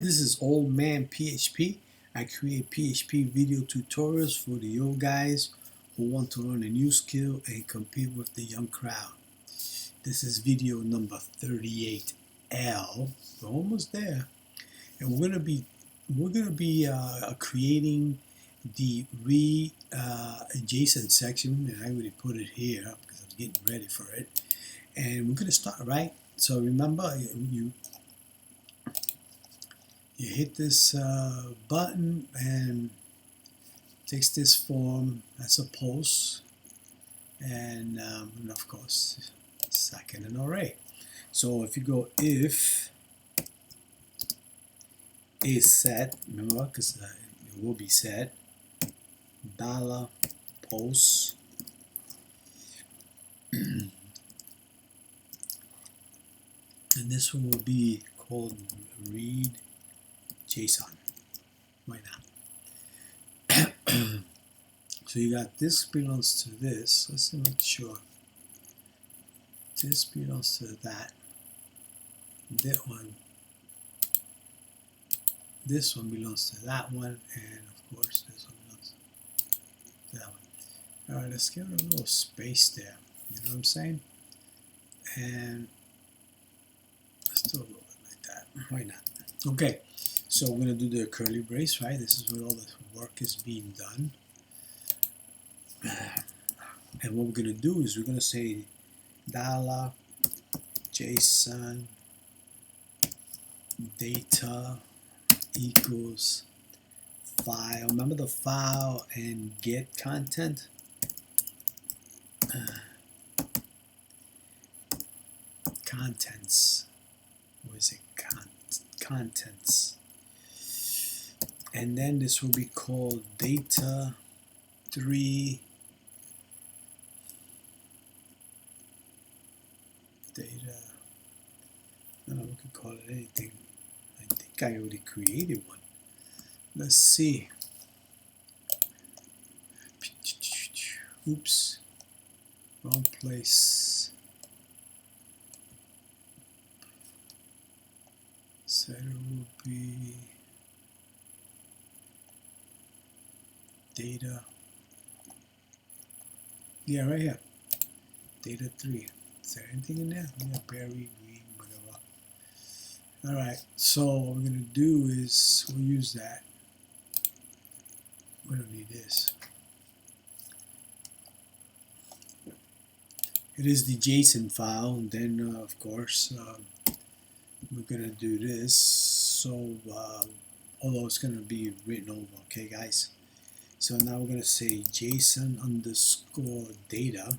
This is Old Man PHP. I create PHP video tutorials for the old guys who want to learn a new skill and compete with the young crowd. This is video number 38L. We're almost there, and we're gonna be creating the read JSON section, and I already put it here because I'm getting ready for it. And we're gonna start right. So remember, you hit this button and takes this form as a post, and of course second an array. So if you go if is set, remember, because it will be set, dollar post and this one will be called read JSON. Why not? So you got this belongs to this. Let's make sure this belongs to that. That one. This one belongs to that one, and of course this one belongs to that one. All right, let's give it a little space there. You know what I'm saying? And let's do a little bit like that. Why not? Okay. So we're going to do the curly brace, right? This is where all the work is being done. And what we're going to do is we're going to say dollar JSON data equals file. Remember the file and get content? Contents. What is it? Contents. And then this will be called data 3 data. I don't know, we could call it anything. I think I already created one. Let's see. Oops, wrong place. So it will be data. Yeah, right here. Data 3. Is there anything in there? Yeah, berry, green, whatever. Alright, so what we're going to do is we'll use that. We don't need this. It is the JSON file, and then of course we're going to do this. So although it's going to be written over, okay guys? So now we're going to say JSON underscore data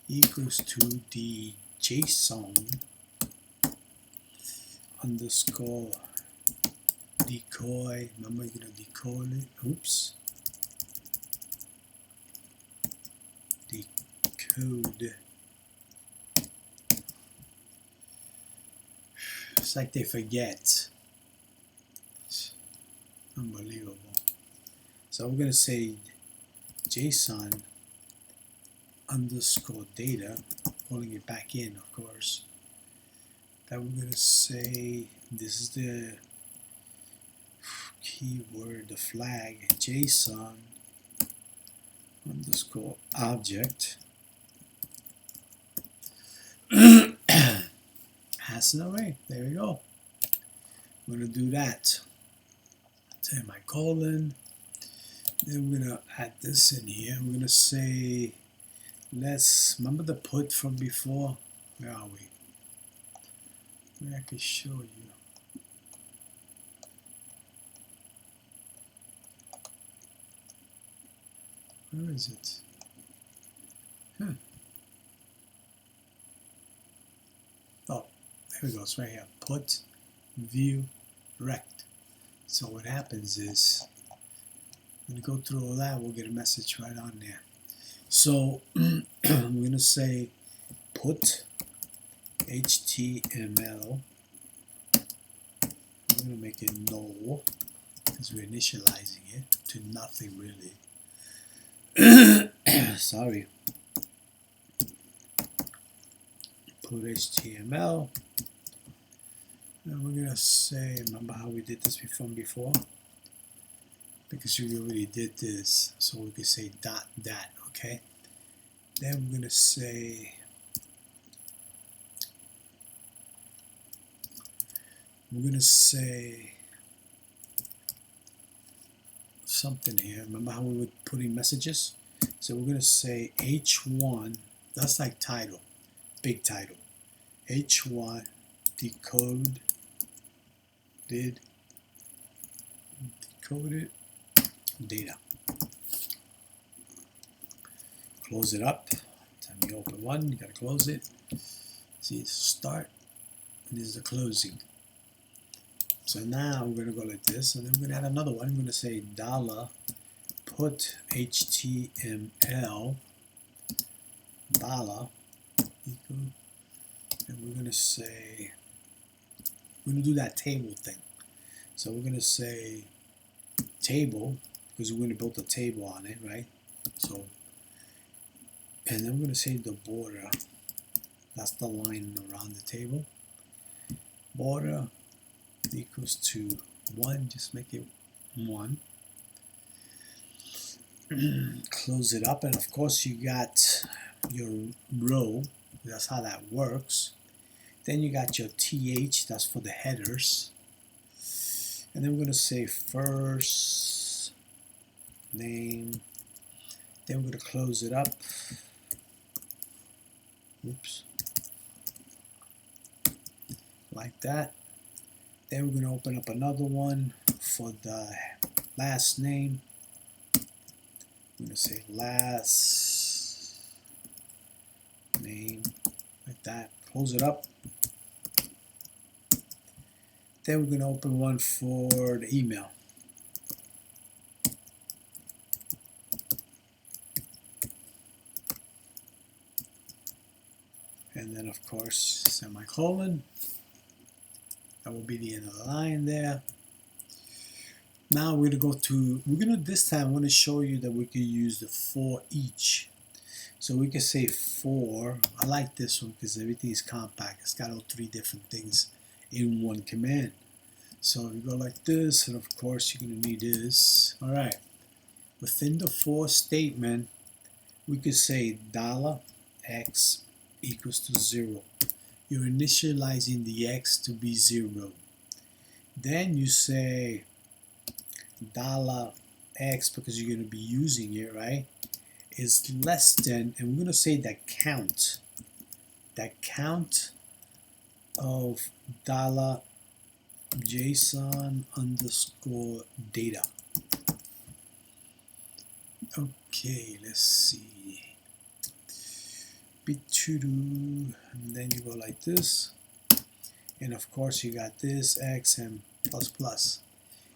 equals to the JSON underscore decoy. Remember, you're going to decode it. Oops. Decode. It's like they forget. It's unbelievable. So we're going to say JSON underscore data, pulling it back in, of course. Then we're going to say this is the keyword, the flag, JSON underscore object has an array. There we go. I'm going to do that. Semicolon. Then we're going to add this in here. We're going to say, let's remember the put from before. Where are we? Maybe I could show you. Where is it? Oh, there we go. It's right here. Put view rect. So what happens is when you go through all that, we'll get a message right on there. So I'm going to say put HTML. I'm going to make it null because we're initializing it to nothing really. Sorry. Put HTML And we're gonna say, remember how we did this before? Because we already did this, so we could say dot that, okay? Then we're gonna say something here. Remember how we were putting messages? So we're gonna say H1, that's like title, big title. H1 decoded data. Close it up. Time you open one, you gotta close it. See, it's start, and this is the closing. So now we're gonna go like this, and then we're gonna add another one. We're gonna say $put HTML $equal, and we're gonna say, we're gonna do that table thing. So we're gonna say table, because we're gonna build a table on it, right? So, and then we're gonna say the border, that's the line around the table. Border equals to 1, just make it 1. Close it up, and of course you got your row, that's how that works. Then you got your th, that's for the headers. And then we're going to say first name. Then we're going to close it up. Oops. Like that. Then we're going to open up another one for the last name. I'm going to say last name, like that. Close it up. Then we're going to open one for the email. And then of course semicolon. That will be the end of the line there. Now we're gonna this time I'm gonna show you that we can use the for each. So we can say for, I like this one because everything is compact. It's got all 3 different things in one command. So you go like this, and of course you're gonna need this. All right, within the for statement, we could say $x equals to 0. You're initializing the x to be 0. Then you say $x, because you're going to be using it, right, is less than, and we're going to say that count of $JSON underscore data. Okay, let's see. And then you go like this, and of course you got this x and plus plus.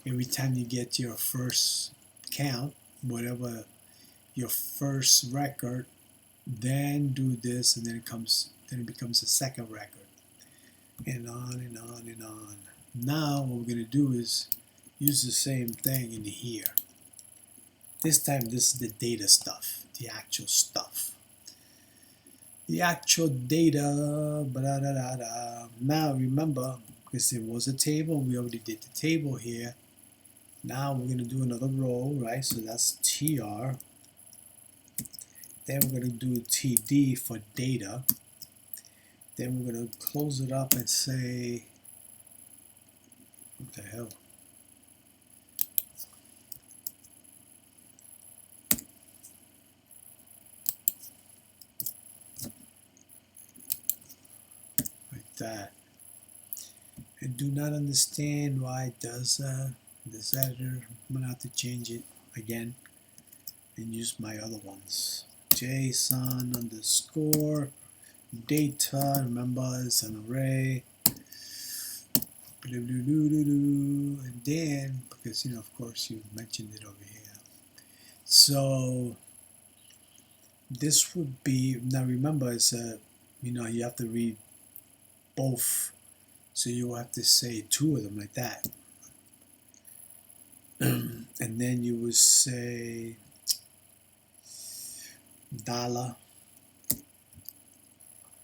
Every time you get your first count, whatever your first record, then do this, and then it becomes a second record, and on and on and on. Now what we're going to do is use the same thing in here. This time this is the data stuff, the actual stuff. The actual data, now remember, because it was a table, we already did the table here. Now we're going to do another row, right? So that's tr. Then we're going to do td for data. Then we're going to close it up and say, what the hell? That. I do not understand why it does this editor. I'm gonna have to change it again and use my other ones. JSON underscore data, remember it's an array. And then, because of course you mentioned it over here. So this would be, now remember it's you have to read both, so you have to say 2 of them like that. And then you would say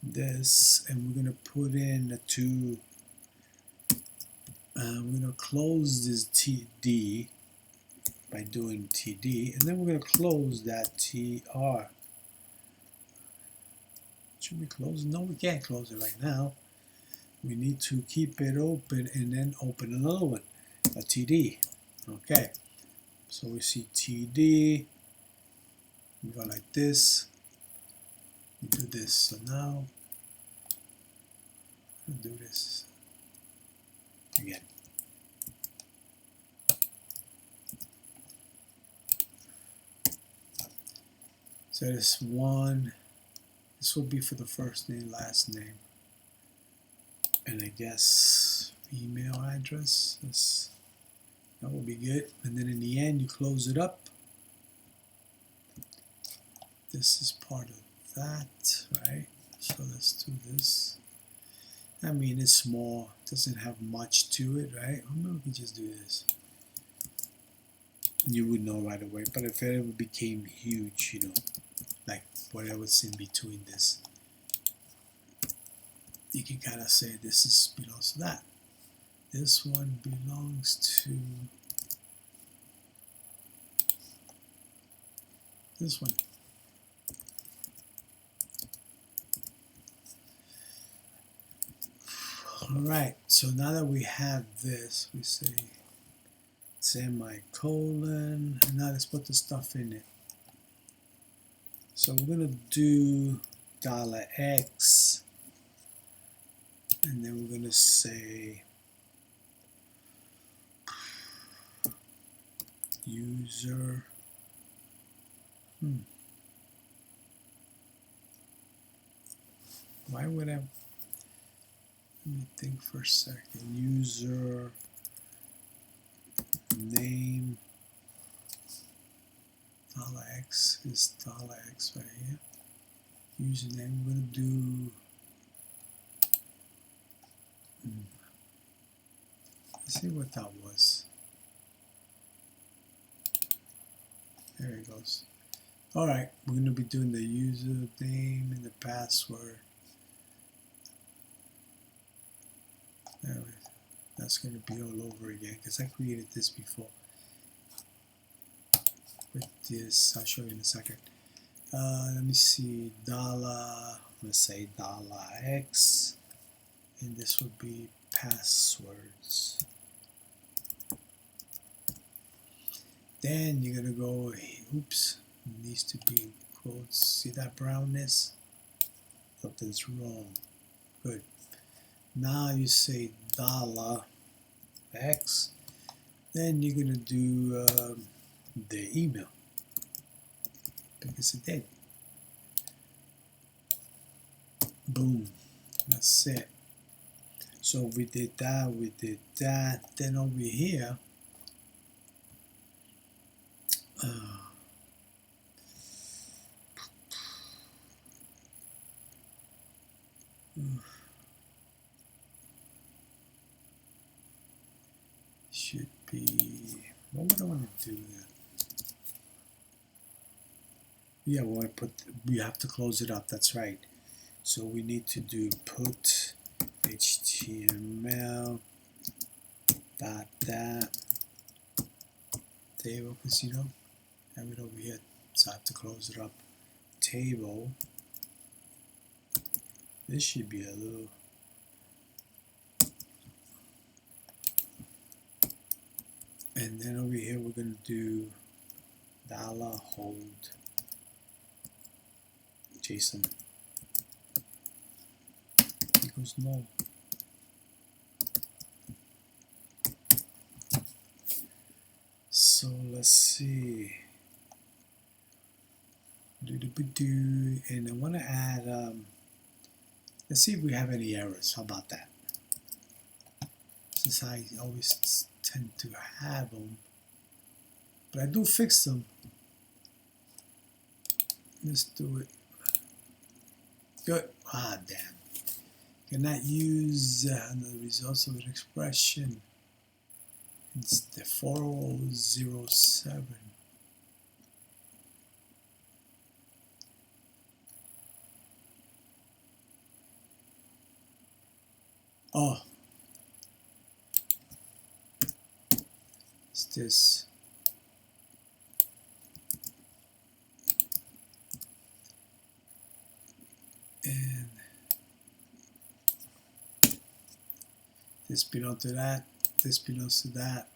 $this, and we're going to put in the 2 I'm going to close this TD by doing TD, and then we're going to close that TR. Should we close? No, we can't close it right now. We need to keep it open and then open another one, a TD. Okay, so we see TD, we go like this, we do this. So now, we'll do this again. So this one, this will be for the first name, last name, and I guess email address. That will be good. And then in the end, you close it up. This is part of that, right? So let's do this. I mean, it's small, doesn't have much to it, right? Or maybe we can just do this. You would know right away, but if it ever became huge, you know, like whatever's in between this, you can kind of say this is belongs to that. This one belongs to this one. Alright, so now that we have this, we say semicolon, and now let's put the stuff in it. So we're going to do $X, and then we're going to say user. Why would I? Let me think for a second. User name $X is $X right here. Username, we're going to do let's see what that was. There it goes. Alright, we're going to be doing the username and the password. That's going to be all over again because I created this before. With this, I'll show you in a second. Let me see, let's say $X, and this would be passwords. Then you're gonna go, oops, it needs to be in quotes. See that brownness? Something's wrong. Good. Now you say $X. Then you're gonna do the email because it did. Boom. That's it. So we did that. We did that. Then over here. Should be, what would I want to do there? Yeah, we have to close it up, that's right. So we need to do put HTML that table, because you know, have it over here, so I have to close it up. Table, this should be a little, and then over here we're going to do $hold JSON equals null. So let's see. And I want to add, let's see if we have any errors. How about that? Since I always tend to have them, but I do fix them. Let's do it. Good. Ah, damn. Cannot use the results of an expression. It's the 4007. Oh. this and this belongs to that, this belongs to that,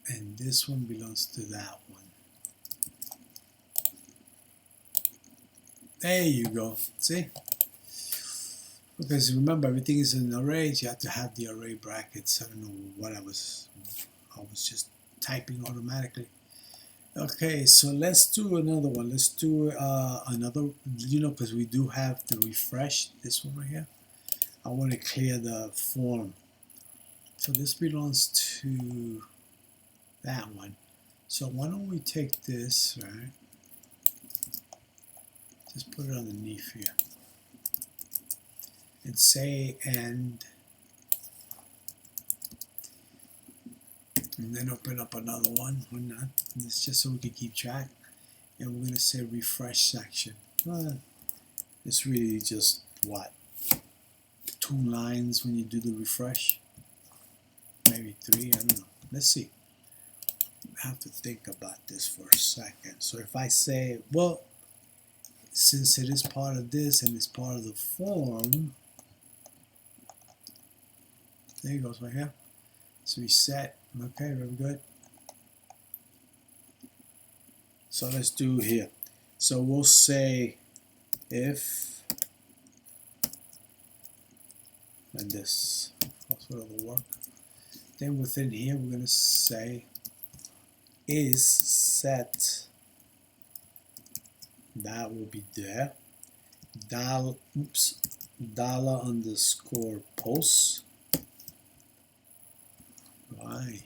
and this one belongs to that one. There you go. See? Because remember, everything is in arrays. You have to have the array brackets. I don't know what I was just typing automatically. Okay, so let's do another one. Let's do another, because we do have to refresh this one right here. I want to clear the form. So this belongs to that one. So why don't we take this, right? Just put it underneath here. And say and then open up another one. Or not. It's just so we can keep track. And we're going to say refresh section. It's really just what? 2 lines when you do the refresh? Maybe 3, I don't know. Let's see. I have to think about this for a second. So if I say, well, since it is part of this and it's part of the form, there it goes right here. So we set, okay, very good. So let's do here. So we'll say if, and this, that's what it'll work. Then within here, we're going to say is set, that will be there, dollar underscore posts. Why?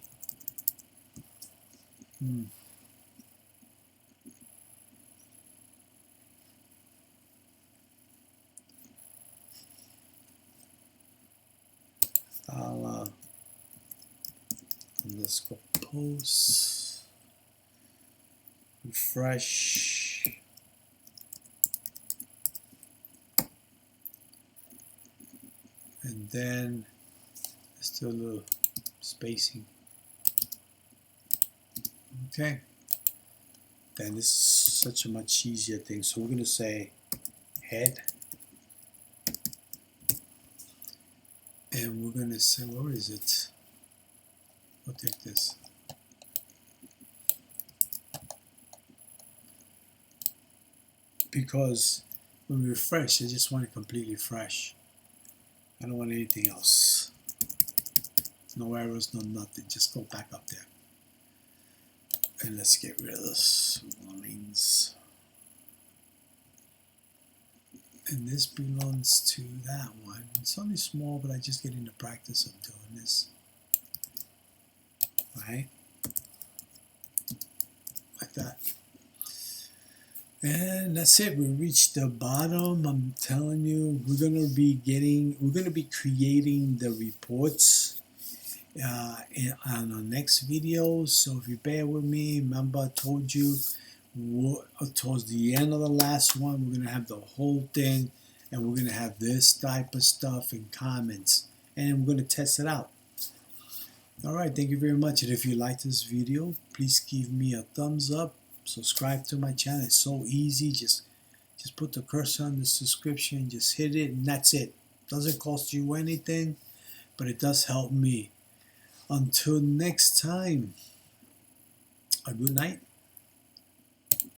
Dollar underscore posts. Refresh. And then let's do a little spacing. Okay. Then this is such a much easier thing. So we're going to say head. And we're going to say, where is it? We'll take this. Because when we refresh, I just want it completely fresh. I don't want anything else. No errors, no nothing. Just go back up there. And let's get rid of those lines. And this belongs to that one. It's only small, but I just get into practice of doing this. Right? Like that. And that's it. We reached the bottom. I'm telling you, we're gonna be creating the reports on our next video. So if you bear with me, remember I told you towards the end of the last one, we're gonna have the whole thing, and we're gonna have this type of stuff in comments, and we're gonna test it out. All right, thank you very much. And if you like this video, please give me a thumbs up. Subscribe to my channel. It's so easy. Just put the cursor on the subscription, just hit it, and that's it. Doesn't cost you anything, but it does help me. Until next time, a good night.